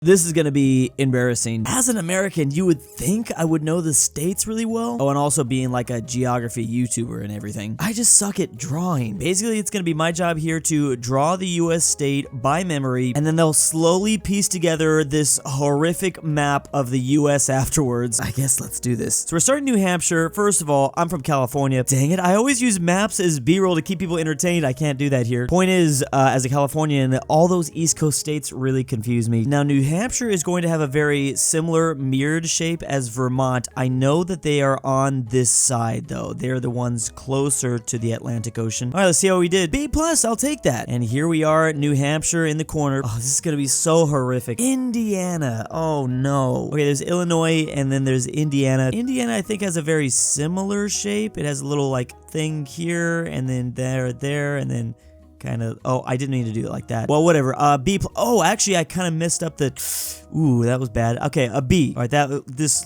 This is gonna be embarrassing. As an American, you would think I would know the states really well. Oh, and also being like a geography YouTuber and everything. I just suck at drawing. Basically, it's gonna be my job here to draw the US state by memory, and then they'll slowly piece together this horrific map of the US afterwards. I guess let's do this. So we're starting New Hampshire. First of all, I'm from California. Dang it, I always use maps as B-roll to keep people entertained. I can't do that here. Point is, as a Californian, all those East Coast states really confuse me. Now, New Hampshire is going to have a very similar mirrored shape as Vermont. I know that they are on this side though. They're the ones closer to the Atlantic Ocean. All right, let's see how we did. B+, I'll take that. And here we are at New Hampshire in the corner. Oh, this is gonna be so horrific. Indiana, oh no. Okay, there's Illinois and then there's Indiana. Indiana, I think, has a very similar shape. It has a little like thing here and then there, and then kind of, oh, I didn't mean to do it like that. Well, whatever. Oh, actually, I kind of messed up the, ooh, that was bad. Okay, a B. All right,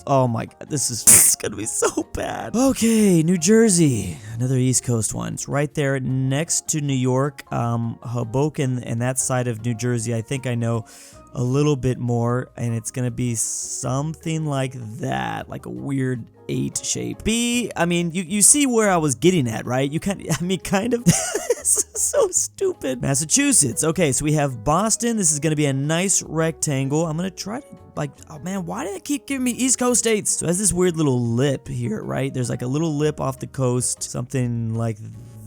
oh my God, this is gonna be so bad. Okay, New Jersey, another East Coast one. It's right there next to New York, Hoboken, and that side of New Jersey. I think I know a little bit more, and it's gonna be something like that, like a weird 8 shape. B, I mean, you see where I was getting at, right? You kind of. This is so stupid. Massachusetts. Okay, so we have Boston. This is gonna be a nice rectangle. I'm gonna try to, like, oh man, why did it keep giving me East Coast states? So it has this weird little lip here, right? There's like a little lip off the coast, something like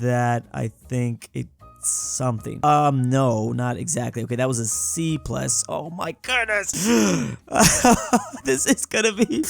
that. I think it. Something. No, not exactly. Okay, that was a C+. Oh my goodness. This is gonna be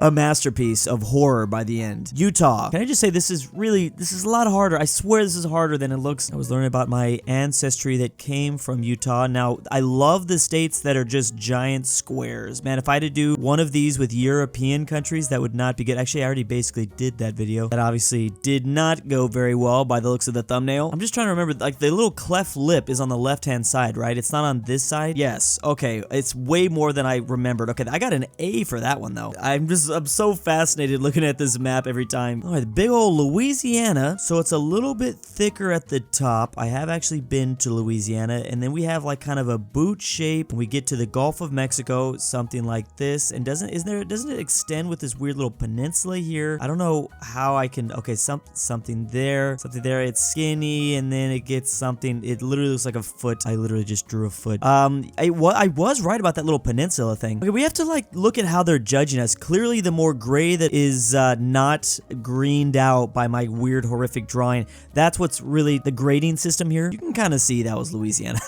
a masterpiece of horror by the end. Utah. Can I just say this is a lot harder. I swear this is harder than it looks. I was learning about my ancestry that came from Utah. Now, I love the states that are just giant squares. Man, if I had to do one of these with European countries, that would not be good. Actually, I already basically did that video. That obviously did not go very well by the looks of the thumbnail. I'm just trying to remember, like, the little cleft lip is on the left-hand side, right? It's not on this side? Yes. Okay, it's way more than I remembered. Okay, I got an A for that one, though. I'm so fascinated looking at this map every time. All right, big old Louisiana. So it's a little bit thicker at the top. I have actually been to Louisiana, and then we have like kind of a boot shape. When we get to the Gulf of Mexico, something like this. And doesn't it extend with this weird little peninsula here? I don't know how I can, okay, something there. It's skinny, and then it gets something, it literally looks like a foot. I literally just drew a foot. I was right about that little peninsula thing. Okay, we have to like look at how they're judging us. Clearly, the more gray that is not greened out by my weird, horrific drawing, that's what's really the grading system here. You can kind of see that was Louisiana.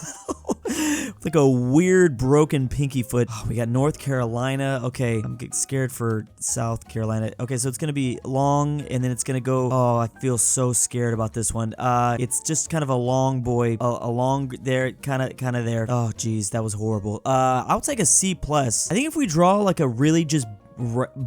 Like a weird broken pinky foot. Oh, we got North Carolina. Okay, I'm getting scared for South Carolina. Okay, so it's gonna be long, and then it's gonna go. Oh, I feel so scared about this one. It's just kind of a long boy, along there, kind of there. Oh, geez, that was horrible. I'll take a C+. I think if we draw like a really just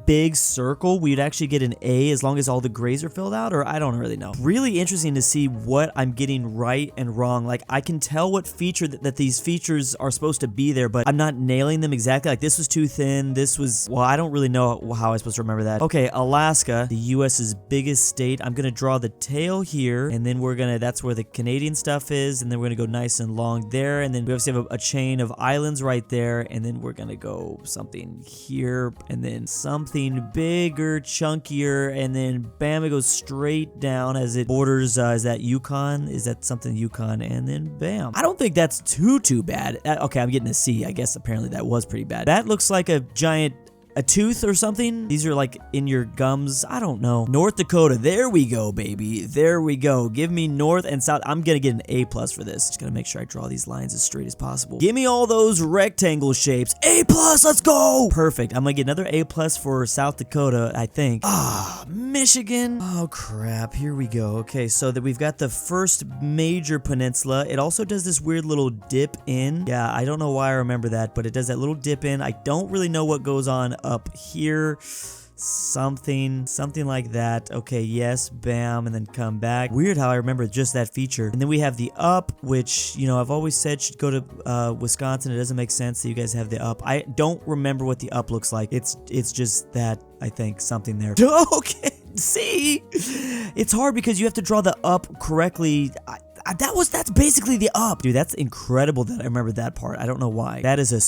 big circle, we'd actually get an A as long as all the grays are filled out, or I don't really know. Really interesting to see what I'm getting right and wrong. Like, I can tell what feature that these features are supposed to be there, but I'm not nailing them exactly. Like, this was too thin, this was, well, I don't really know how I'm supposed to remember that. Okay, Alaska, the US's biggest state. I'm gonna draw the tail here, and then that's where the Canadian stuff is, and then we're gonna go nice and long there, and then we obviously have a chain of islands right there, and then we're gonna go something here, and then something bigger, chunkier, and then bam, it goes straight down as it borders, is that Yukon? Is that something Yukon? And then bam. I don't think that's too bad. Okay, I'm getting a C. I guess apparently that was pretty bad. That looks like a giant a tooth or something. These are like in your gums. I don't know. North Dakota. There we go, baby. There we go. Give me North and South. I'm gonna get an A+ for this. Just gotta make sure I draw these lines as straight as possible. Give me all those rectangle shapes. A+, let's go. Perfect. I'm gonna get another A+ for South Dakota, I think. Michigan. Oh crap. Here we go. Okay, so that we've got the first major peninsula. It also does this weird little dip in. Yeah, I don't know why I remember that, but it does that little dip in. I don't really know what goes on up here. Something like that. Okay, yes, bam, and then come back. Weird how I remember just that feature. And then we have the up, which, you know, I've always said should go to Wisconsin. It doesn't make sense that you guys have the up. I don't remember what the up looks like. It's just that, I think, something there. Okay, see? It's hard because you have to draw the up correctly. That's basically the up. Dude, that's incredible that I remember that part. I don't know why. That is a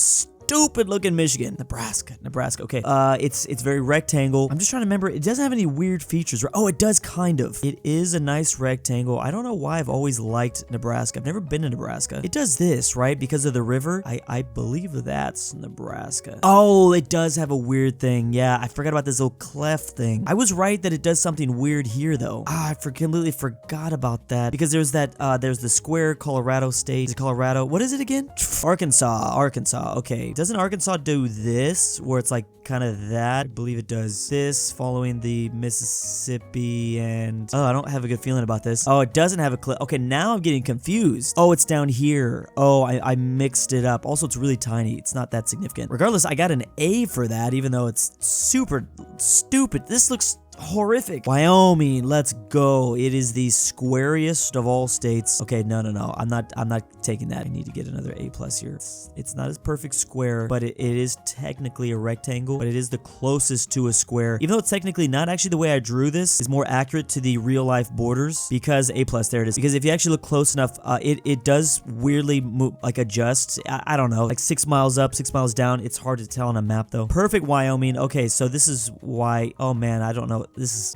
stupid looking Michigan. Nebraska. Okay. It's very rectangle. I'm just trying to remember. It doesn't have any weird features. Oh, it does kind of. It is a nice rectangle. I don't know why I've always liked Nebraska. I've never been to Nebraska. It does this, right? Because of the river. I believe that's Nebraska. Oh, it does have a weird thing. Yeah, I forgot about this little cleft thing. I was right that it does something weird here, though. I completely forgot about that. Because there's the square Colorado state. Is it Colorado? What is it again? Arkansas. Okay. Doesn't Arkansas do this, where it's like kind of that? I believe it does this, following the Mississippi, and oh, I don't have a good feeling about this. Oh, it doesn't have a cliff. Okay, now I'm getting confused. Oh, it's down here. Oh, I mixed it up. Also, it's really tiny. It's not that significant. Regardless, I got an A for that, even though it's super stupid. This looks horrific. Wyoming, let's go. It is the squariest of all states. Okay, no. I'm not taking that. I need to get another A+ here. It's not as perfect square, but it is technically a rectangle, but it is the closest to a square. Even though it's technically not, actually the way I drew this is more accurate to the real life borders, because A+, there it is. Because if you actually look close enough, it does weirdly move, like adjust. I don't know, like 6 miles up, 6 miles down. It's hard to tell on a map though. Perfect Wyoming. Okay, so this is why, oh man, I don't know.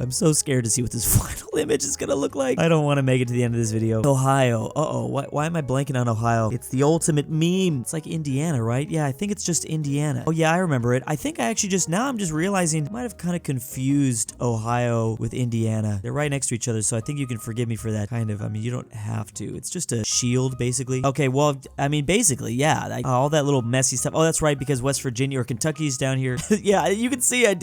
I'm so scared to see what this final image is gonna look like. I don't want to make it to the end of this video. Ohio. Why am I blanking on Ohio? It's the ultimate meme. It's like Indiana, right? Yeah, I think it's just Indiana. Oh yeah, I remember it. I think I actually I'm just realizing I might have kind of confused Ohio with Indiana. They're right next to each other, so I think you can forgive me for that, kind of. I mean, you don't have to. It's just a shield, basically. Okay, well, I mean, basically, yeah. All that little messy stuff. Oh, that's right, because West Virginia or Kentucky's down here. Yeah, you can see I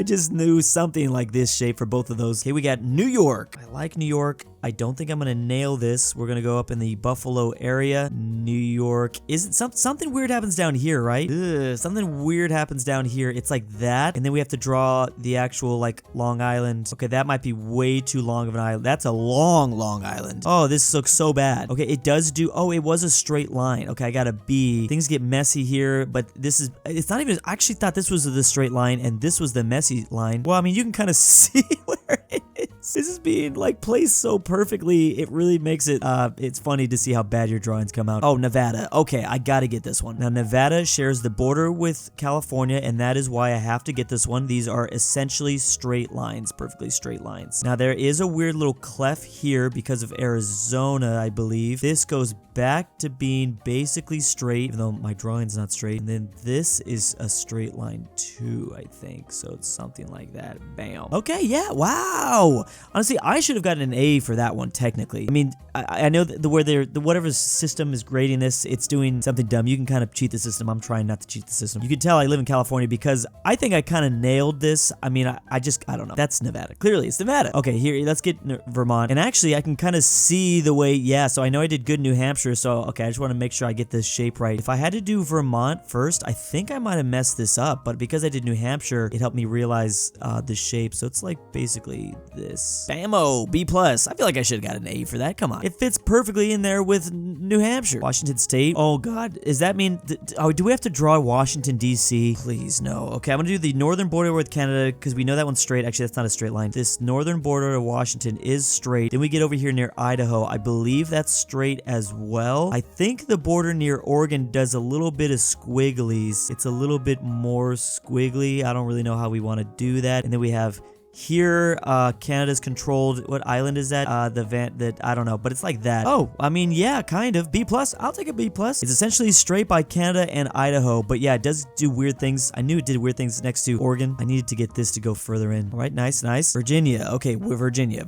just knew something like this shape for both of those. Okay, we got New York. I like New York. I don't think I'm gonna nail this. We're gonna go up in the Buffalo area. New York. Isn't something weird happens down here, right? Ugh, something weird happens down here. It's like that, and then we have to draw the actual like Long Island. Okay, that might be way too long of an island. That's a long island. Oh, this looks so bad. Okay, it does do. Oh, it was a straight line. Okay, I got a B. Things get messy here, but it's not even. I actually thought this was the straight line, and this was the messy line. Well, I mean, you can kind of see where it is. This is being like placed so perfectly. It really makes it, it's funny to see how bad your drawings come out. Oh, Nevada. Okay, I gotta get this one. Now, Nevada shares the border with California, and that is why I have to get this one. These are essentially straight lines, perfectly straight lines. Now, there is a weird little cleft here because of Arizona, I believe. This goes back to being basically straight, even though my drawing's not straight. And then this is a straight line too, I think. So it's something like that. Bam. Okay, yeah, wow. Honestly, I should have gotten an A for that one, technically. I mean, I know that whatever system is grading this, it's doing something dumb. You can kind of cheat the system. I'm trying not to cheat the system. You can tell I live in California because I think I kind of nailed this. I mean, I don't know. That's Nevada. Clearly, it's Nevada. Okay, here, let's get Vermont. And actually, I can kind of see the way, yeah, so I know I did good in New Hampshire, so, okay, I just want to make sure I get this shape right. If I had to do Vermont first, I think I might have messed this up, but because I did New Hampshire, it helped me realize the shape, so it's like basically this. Bammo, B+. I feel like I should have got an A for that. Come on. It fits perfectly in there with New Hampshire. Washington State. Oh, God. Does that mean... do we have to draw Washington, D.C.? Please, no. Okay, I'm going to do the northern border with Canada because we know that one's straight. Actually, that's not a straight line. This northern border of Washington is straight. Then we get over here near Idaho. I believe that's straight as well. I think the border near Oregon does a little bit of squigglies. It's a little bit more squiggly. I don't really know how we want to do that. And then we have... Here, Canada's controlled. What island is that? I don't know, but it's like that. Oh, I mean, yeah, kind of. B+. I'll take a B+. It's essentially straight by Canada and Idaho, but yeah, it does do weird things. I knew it did weird things next to Oregon. I needed to get this to go further in. All right, nice. Virginia. Okay, Virginia.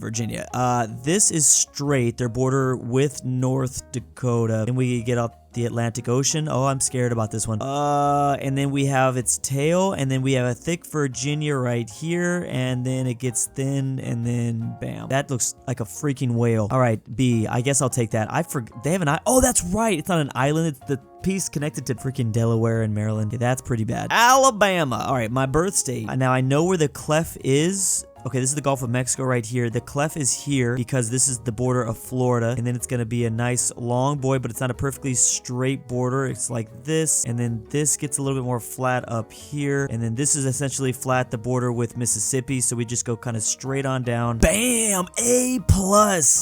This is straight. Their border with North Dakota. Then we get up the Atlantic Ocean. Oh, I'm scared about this one. And then we have its tail, and then we have a thick Virginia right here, and then it gets thin, and then bam. That looks like a freaking whale. All right, B. I guess I'll take that. They have an island. Oh, that's right. It's not an island. It's the piece connected to freaking Delaware and Maryland. Okay, that's pretty bad. Alabama. All right, my birth state. Now I know where the clef is. Okay, this is the Gulf of Mexico right here. The clef is here because this is the border of Florida, and then it's gonna be a nice long boy, but it's not a perfectly straight border. It's like this, and then this gets a little bit more flat up here, and then this is essentially flat, the border with Mississippi, so we just go kind of straight on down. Bam! A+.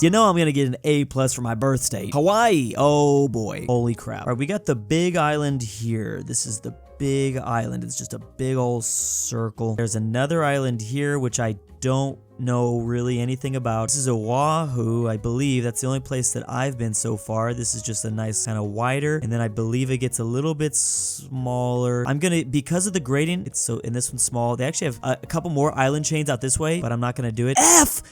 You know I'm gonna get an A+ for my birth state. Hawaii. Oh boy. Holy crap. All right, we got the big island here. This is the big island. It's just a big old circle. There's another island here, which I don't know really anything about. This is Oahu, I believe. That's the only place that I've been so far. This is just a nice kind of wider, and then I believe it gets a little bit smaller. I'm gonna, because of the gradient, it's so, and this one's small. They actually have a couple more island chains out this way, but I'm not gonna do it. F!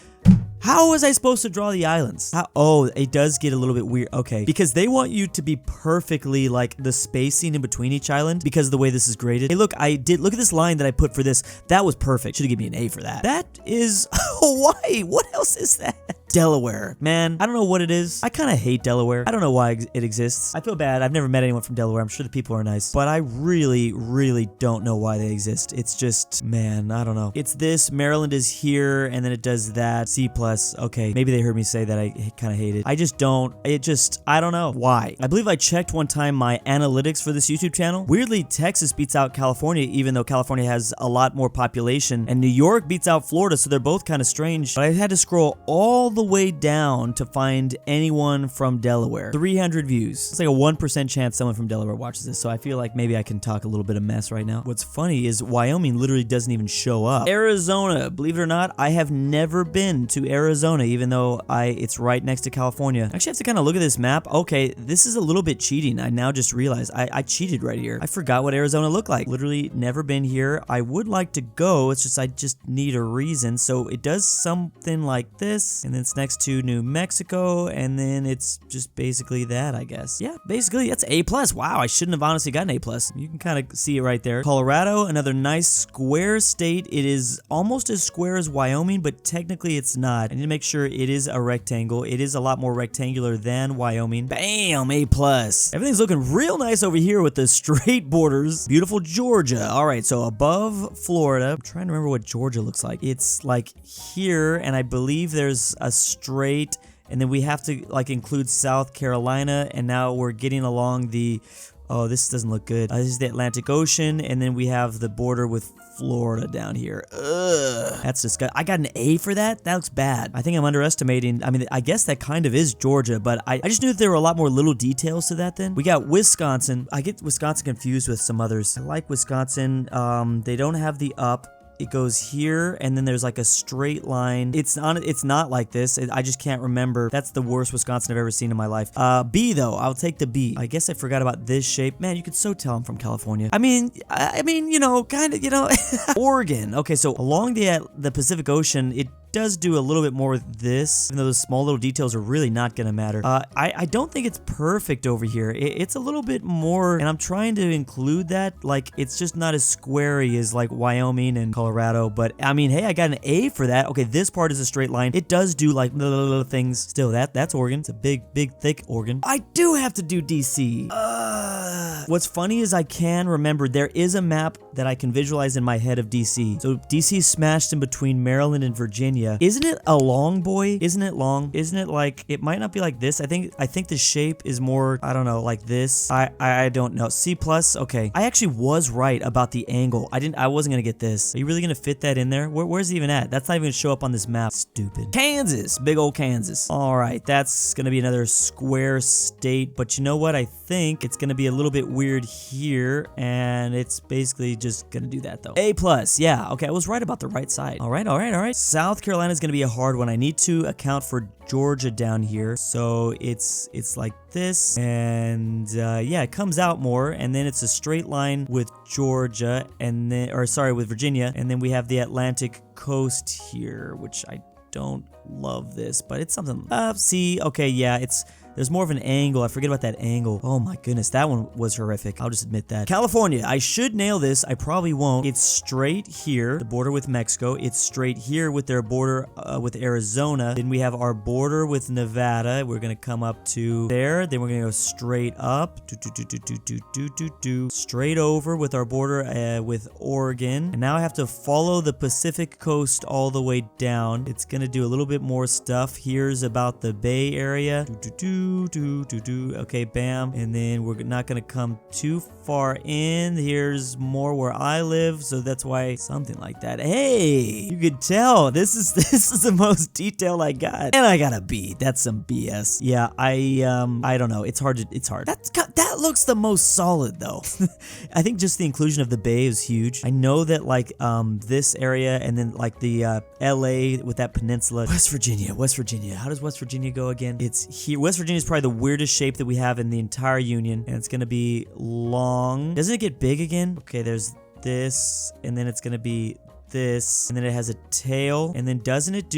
How was I supposed to draw the islands? How? Oh, it does get a little bit weird. Okay, because they want you to be perfectly like the spacing in between each island because of the way this is graded. Hey, look, look at this line that I put for this. That was perfect. Should have given me an A for that. That is Hawaii. What else is that? Delaware. Man, I don't know what it is. I kind of hate Delaware. I don't know why it exists. I feel bad. I've never met anyone from Delaware. I'm sure the people are nice, but I really, really don't know why they exist. It's just, man, I don't know. It's this. Maryland is here, and then it does that. C+. Okay, maybe they heard me say that. I kind of hate it. I just don't. I don't know why. I believe I checked one time my analytics for this YouTube channel. Weirdly, Texas beats out California, even though California has a lot more population, and New York beats out Florida, so they're both kind of strange. But I had to scroll all the way down to find anyone from Delaware. 300 views. It's like a 1% chance someone from Delaware watches this, so I feel like maybe I can talk a little bit of mess right now. What's funny is Wyoming literally doesn't even show up. Arizona, believe it or not, I have never been to Arizona, even though it's right next to California. I actually have to kind of look at this map. Okay, this is a little bit cheating. I now just realized I cheated right here. I forgot what Arizona looked like. Literally never been here. I would like to go. It's just I just need a reason. So it does something like this, and then it's next to New Mexico, and then it's just basically that, I guess. Yeah, basically that's A+. Wow, I shouldn't have honestly gotten A+. You can kind of see it right there. Colorado, another nice square state. It is almost as square as Wyoming, but technically it's not. I need to make sure it is a rectangle. It is a lot more rectangular than Wyoming. Bam, A+. Everything's looking real nice over here with the straight borders. Beautiful Georgia. All right, so above Florida, I'm trying to remember what Georgia looks like. It's like here, and I believe there's a straight, and then we have to like include South Carolina, and now we're getting along the, oh, this doesn't look good. This is the Atlantic Ocean, and then we have the border with Florida down here. Ugh, that's disgusting. I got an A for that? That looks bad. I think I'm underestimating. I mean, I guess that kind of is Georgia, but I just knew that there were a lot more little details to that then. We got Wisconsin. I get Wisconsin confused with some others. I like Wisconsin. They don't have the up. It goes here, and then there's like a straight line. It's not like this. I just can't remember. That's the worst Wisconsin I've ever seen in my life. B though, I'll take the B. I guess I forgot about this shape. Man, you could so tell I'm from California. I mean, you know, kind of, you know. Oregon. Okay, so along the Pacific Ocean, it does do a little bit more with this, even though those small little details are really not gonna matter. I don't think it's perfect over here. It's a little bit more, and I'm trying to include that. Like, it's just not as squarey as like Wyoming and Colorado, but I mean, hey, I got an A for that. Okay, this part is a straight line. It does do like little things. Still, that's Oregon. It's a big, thick Oregon. I do have to do DC. What's funny is I can remember there is a map that I can visualize in my head of DC. So DC smashed in between Maryland and Virginia. Isn't it a long boy? Isn't it long? Isn't it like, it might not be like this. I think the shape is more, I don't know, like this. I don't know. C+, okay. I actually was right about the angle. I wasn't gonna get this. Are you really gonna fit that in there? Where's it even at? That's not even gonna show up on this map. Stupid. Kansas. Big old Kansas. All right, that's gonna be another square state, but you know what? I think it's gonna be a little bit weird here, and it's basically just gonna do that though. A+, yeah, okay, I was right about the right side. All right. South Carolina is gonna be a hard one. I need to account for Georgia down here, so it's like this, and yeah, it comes out more, and then it's a straight line with Georgia, and then, or sorry, with Virginia, and then we have the Atlantic coast here, which I don't love this, but it's something. See, okay, yeah, there's more of an angle. I forget about that angle. Oh my goodness, that one was horrific. I'll just admit that. California, I should nail this. I probably won't. It's straight here, the border with Mexico. It's straight here with their border with Arizona. Then we have our border with Nevada. We're gonna come up to there. Then we're gonna go straight up, straight over with our border with Oregon. And now I have to follow the Pacific coast all the way down. It's gonna do a little bit more stuff. Here's about the Bay Area. Okay, bam. And then we're not gonna come too far in. Here's more where I live, so that's why something like that. Hey, you could tell this is the most detail I got, and I got a B. That's some BS. Yeah, I don't know. It's hard. That looks the most solid though. I think just the inclusion of the bay is huge. I know that like this area and then like the LA with that peninsula. West Virginia. How does West Virginia go again? It's here. West Virginia is probably the weirdest shape that we have in the entire union, and it's gonna be long. Doesn't it get big again? Okay, there's this, and then it's gonna be this, and then it has a tail, and then doesn't it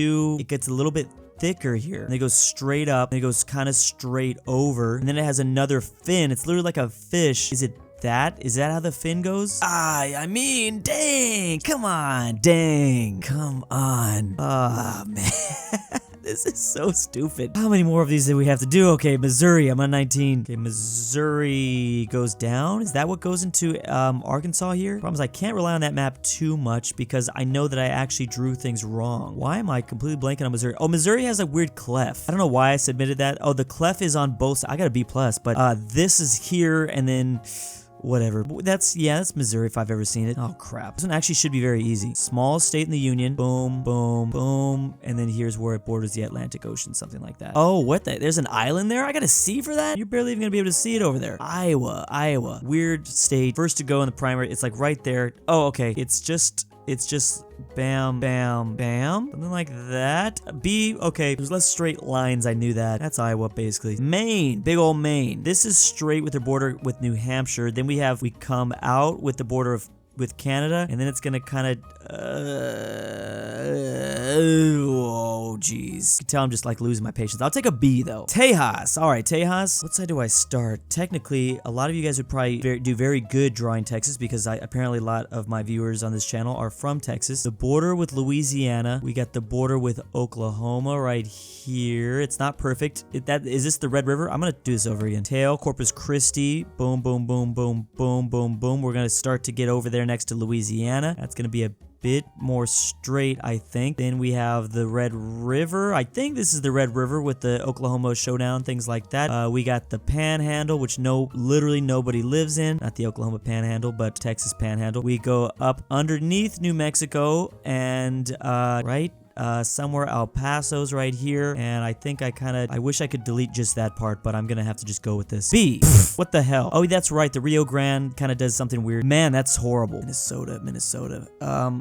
gets a little bit thicker here, and it goes straight up, and it goes kind of straight over, and then it has another fin. It's literally like a fish. Is that how the fin goes? I mean, dang, come on. Ah, man. This is so stupid. How many more of these do we have to do? Okay, Missouri. I'm on 19. Okay, Missouri goes down. Is that what goes into Arkansas here? Problem is I can't rely on that map too much because I know that I actually drew things wrong. Why am I completely blanking on Missouri? Oh, Missouri has a weird clef. I don't know why I submitted that. Oh, the clef is on both sides. I got a B+, but this is here and then... whatever. That's Missouri if I've ever seen it. Oh, crap. This one actually should be very easy. Smallest state in the union. Boom, boom, boom. And then here's where it borders the Atlantic Ocean, something like that. Oh, what the? There's an island there? I got a C for that? You're barely even going to be able to see it over there. Iowa. Weird state. First to go in the primary. It's like right there. Oh, okay. It's just bam, bam, bam. Something like that. B, okay. There's less straight lines. I knew that. That's Iowa, basically. Maine. Big old Maine. This is straight with the border with New Hampshire. Then we come out with the border with Canada, and then it's gonna kind of oh geez, you can tell I'm just like losing my patience. I'll take a B though. Tejas. All right, Tejas. What side do I start? Technically, a lot of you guys would probably do very good drawing Texas because apparently a lot of my viewers on this channel are from Texas. The border with Louisiana. We got the border with Oklahoma right here. It's not perfect. Is this the Red River? I'm gonna do this over again. Tail, Corpus Christi. Boom, boom, boom, boom, boom, boom, boom. We're gonna start to get over there next to Louisiana. That's gonna be a bit more straight, I think. Then we have the Red River. I think this is the Red River with the Oklahoma showdown, things like that. We got the Panhandle, which literally nobody lives in. Not the Oklahoma Panhandle, but Texas Panhandle. We go up underneath New Mexico and right somewhere El Paso's right here, and I think I wish I could delete just that part, but I'm gonna have to just go with this. B. What the hell? Oh, that's right, the Rio Grande kind of does something weird. Man, that's horrible. Minnesota.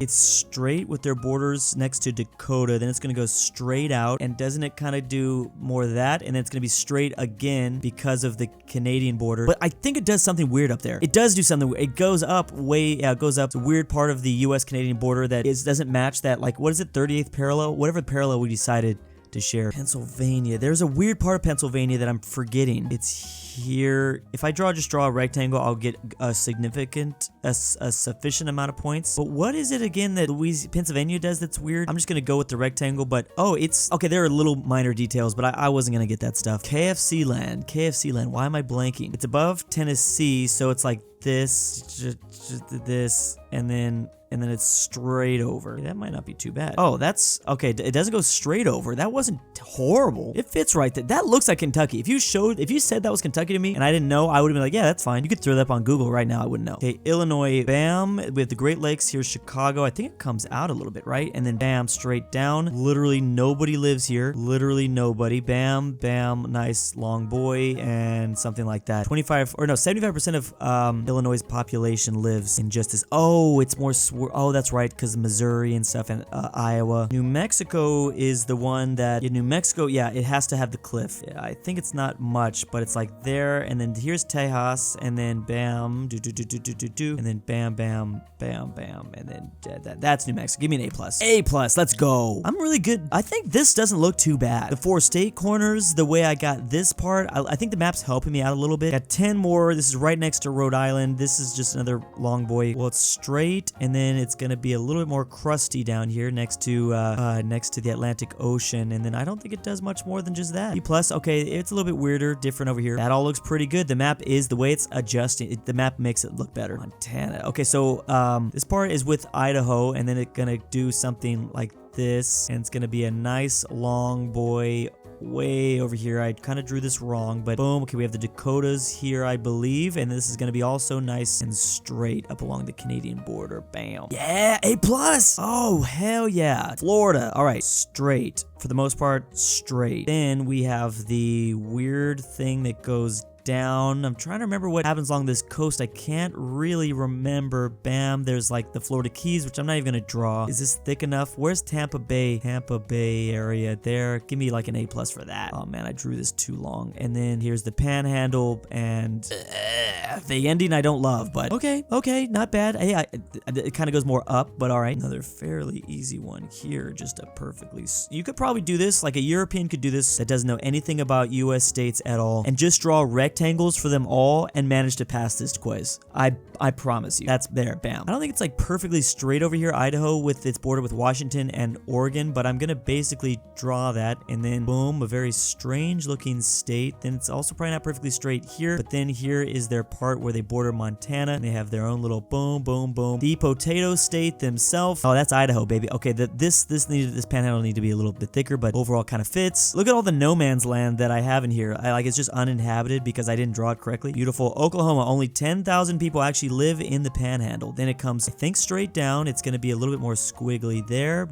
It's straight with their borders next to Dakota, then it's gonna go straight out, and doesn't it kind of do more of that, and then it's gonna be straight again because of the Canadian border, but I think it does something weird up there. It does do something weird. It goes up it goes up. It's a weird part of the US-Canadian border that doesn't match that, like, what is it, 38th parallel? Whatever parallel we decided to share. Pennsylvania. There's a weird part of Pennsylvania that I'm forgetting. It's here. If I just draw a rectangle, I'll get a sufficient amount of points. But what is it again that Pennsylvania does that's weird? I'm just gonna go with the rectangle, but oh, it's okay. There are little minor details, but I wasn't gonna get that stuff. KFC land. Why am I blanking? It's above Tennessee, so it's like this, and then it's straight over. That might not be too bad. Oh, that's okay. It doesn't go straight over. That wasn't horrible. It fits right there. That looks like Kentucky. If you said that was Kentucky to me and I didn't know, I would have been like, yeah, that's fine. You could throw that up on Google right now. I wouldn't know. Okay, Illinois, bam. We have the Great Lakes. Here's Chicago. I think it comes out a little bit, right? And then bam, straight down. Literally nobody lives here. Literally nobody. Bam, bam. Nice long boy and something like that. 75% of Illinois' population lives in just this. Oh, it's more oh, that's right, because Missouri and stuff, and Iowa. New Mexico is the one that, New Mexico, yeah, it has to have the cliff. Yeah, I think it's not much, but it's like there, and then here's Tejas, and then bam, and then bam, bam, bam, bam, and then that's New Mexico. Give me an A+. A+, let's go. I'm really good. I think this doesn't look too bad. The 4 state corners, the way I got this part, I think the map's helping me out a little bit. Got 10 more. This is right next to Rhode Island. This is just another long boy. Well, it's straight, and then it's gonna be a little bit more crusty down here next to the Atlantic Ocean, and then I don't think it does much more than just that. B+, okay, it's a little bit weirder, different over here. That all looks pretty good. The map is, the way it's adjusting, the map makes it look better. Montana. Okay, so this part is with Idaho, and then it's gonna do something like this, and it's gonna be a nice long boy way over here. I kind of drew this wrong, but boom. Okay, we have the Dakotas here, I believe, and this is going to be also nice and straight up along the Canadian border. Bam. Yeah, A+. Oh, hell yeah. Florida. All right, straight. For the most part, straight. Then we have the weird thing that goes down. I'm trying to remember what happens along this coast. I can't really remember. Bam, there's like the Florida Keys, which I'm not even gonna draw. Is this thick enough? Where's Tampa Bay? Tampa Bay area there. Give me like an A+ for that. Oh man, I drew this too long. And then here's the Panhandle, and the ending I don't love, but okay, not bad. Hey, it kind of goes more up, but all right. Another fairly easy one here. Just a perfectly, you could probably do this, like a European could do this that doesn't know anything about US states at all, and just draw rectangles for them all and manage to pass this quiz. I promise you. That's there. Bam. I don't think it's like perfectly straight over here, Idaho with its border with Washington and Oregon, but I'm gonna basically draw that, and then boom, a very strange looking state. Then it's also probably not perfectly straight here, but then here is their part where they border Montana, and they have their own little boom, boom, boom. The potato state themselves. Oh, that's Idaho, baby. Okay, this panhandle need to be a little bit thicker, but overall kind of fits. Look at all the no man's land that I have in here. It's just uninhabited because I didn't draw it correctly. Beautiful. Oklahoma. Only 10,000 people actually live in the panhandle. Then it comes, I think, straight down. It's going to be a little bit more squiggly there.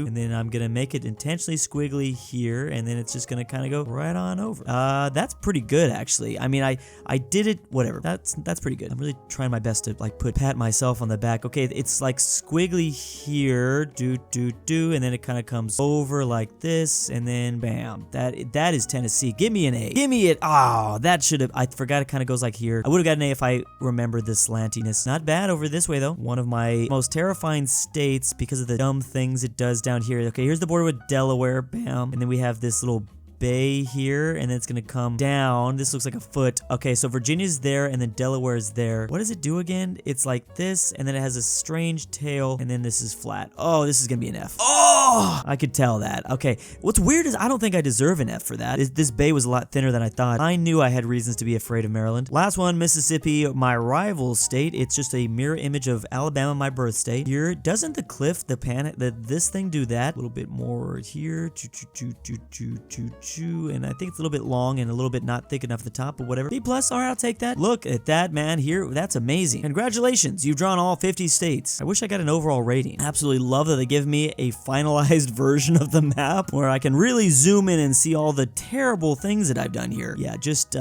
And then I'm going to make it intentionally squiggly here, and then it's just going to kind of go right on over. That's pretty good, actually. I mean, I did it, whatever. That's pretty good. I'm really trying my best to like pat myself on the back. Okay, it's like squiggly here, and then it kind of comes over like this, and then bam. That is Tennessee. Give me an A. Give me it. Oh, that should have, I forgot it kind of goes like here. I would have got an A if I remembered the slantiness. Not bad over this way though. One of my most terrifying states because of the dumb things it does down here. Okay, here's the border with Delaware. Bam. And then we have this little bay here, and then it's gonna come down. This looks like a foot. Okay, so Virginia's there, and then Delaware's there. What does it do again? It's like this, and then it has a strange tail, and then this is flat. Oh, this is gonna be an F. Oh, I could tell that. Okay, what's weird is I don't think I deserve an F for that. This bay was a lot thinner than I thought. I knew I had reasons to be afraid of Maryland. Last one, Mississippi, my rival state. It's just a mirror image of Alabama, my birth state. Here, doesn't the cliff, this thing do that? A little bit more here. And I think it's a little bit long and a little bit not thick enough at the top, but whatever. B+, all right, I'll take that. Look at that, man, here. That's amazing. Congratulations, you've drawn all 50 states. I wish I got an overall rating. Absolutely love that they give me a finalized version of the map where I can really zoom in and see all the terrible things that I've done here. Yeah, just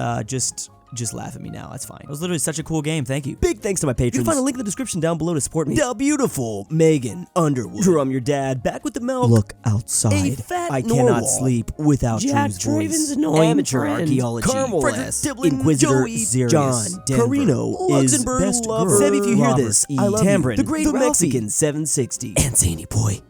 laugh at me now. That's fine. It was literally such a cool game. Thank you. Big thanks to my patrons. You can find a link in the description down below to support me. The beautiful Megan Underwood. Drum your dad. Back with the milk. Look outside. A fat I cannot normal. Sleep without Jack Drew's voice. Draven's annoying Amateur friend. archaeology. Carmel Frederick S. Tiblin, Inquisitor Joey, Zerius. John Denver. Carino is Luxembourg best lover. girl. Sebi, if you hear Robert this, E. I love Tambrin, you. The Great the Ralphie. Mexican 760. And Zany Boy.